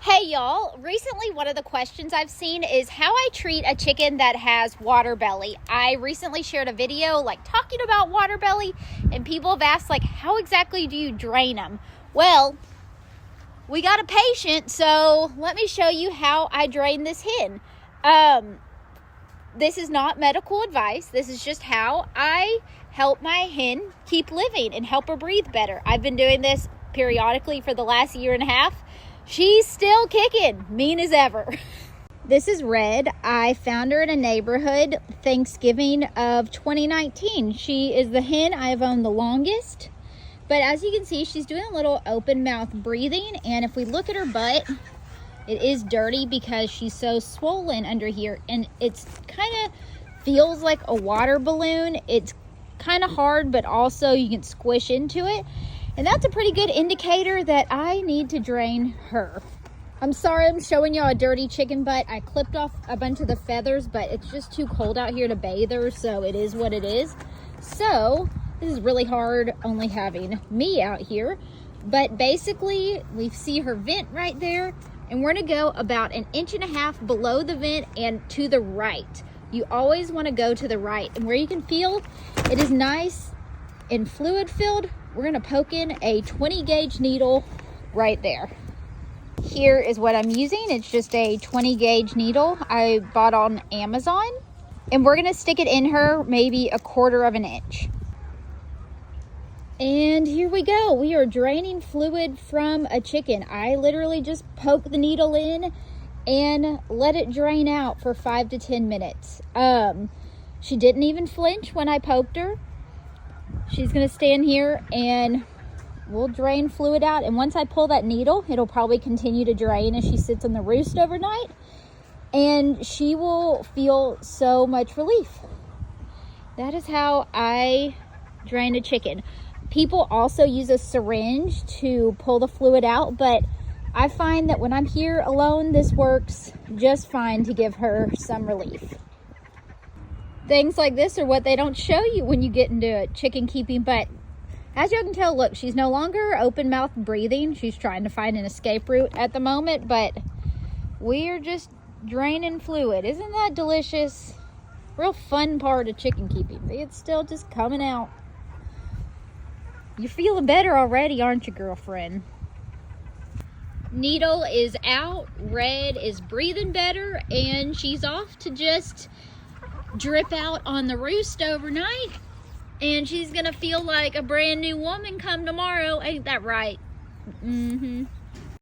Hey y'all, recently one of the questions I've seen is how I treat a chicken that has water belly. I recently shared a video talking about water belly, and people have asked how exactly do you drain them? Well, we got a patient, so let me show you how I drain this hen. This is not medical advice. This is just how I help my hen keep living and help her breathe better. I've been doing this periodically for the last year and a half. She's still kicking, mean as ever. This is Red. I found her in a neighborhood Thanksgiving of 2019. She is the hen I've owned the longest. But as you can see, she's doing a little open mouth breathing. And if we look at her butt, it is dirty because she's so swollen under here. And it's kind of feels like a water balloon. It's kind of hard, but also you can squish into it. And that's a pretty good indicator that I need to drain her. I'm sorry I'm showing y'all a dirty chicken butt. I clipped off a bunch of the feathers, but it's just too cold out here to bathe her, so it is what it is. So this is really hard only having me out here. But basically, we see her vent right there, and we're gonna go about 1.5 inches below the vent and to the right. You always wanna go to the right. And where you can feel it is nice and fluid filled, we're gonna poke in a 20 gauge needle right there. Here is what I'm using. It's just a 20 gauge needle I bought on Amazon. And we're gonna stick it in her maybe 1/4 inch. And here we go. We are draining fluid from a chicken. I literally just poke the needle in and let it drain out for 5 to 10 minutes. She didn't even flinch when I poked her. She's gonna stand here and we'll drain fluid out. And once I pull that needle, it'll probably continue to drain as she sits on the roost overnight. And she will feel so much relief. That is how I drain a chicken. People also use a syringe to pull the fluid out, but I find that when I'm here alone, this works just fine to give her some relief. Things like this are what they don't show you when you get into chicken keeping, but as you can tell, look, she's no longer open mouth breathing. She's trying to find an escape route at the moment, but we're just draining fluid. Isn't that delicious? Real fun part of chicken keeping. It's still just coming out. You're feeling better already, aren't you, girlfriend? Needle is out, Red is breathing better, and she's off to just drip out on the roost overnight, and she's gonna feel like a brand new woman come tomorrow. Ain't that right?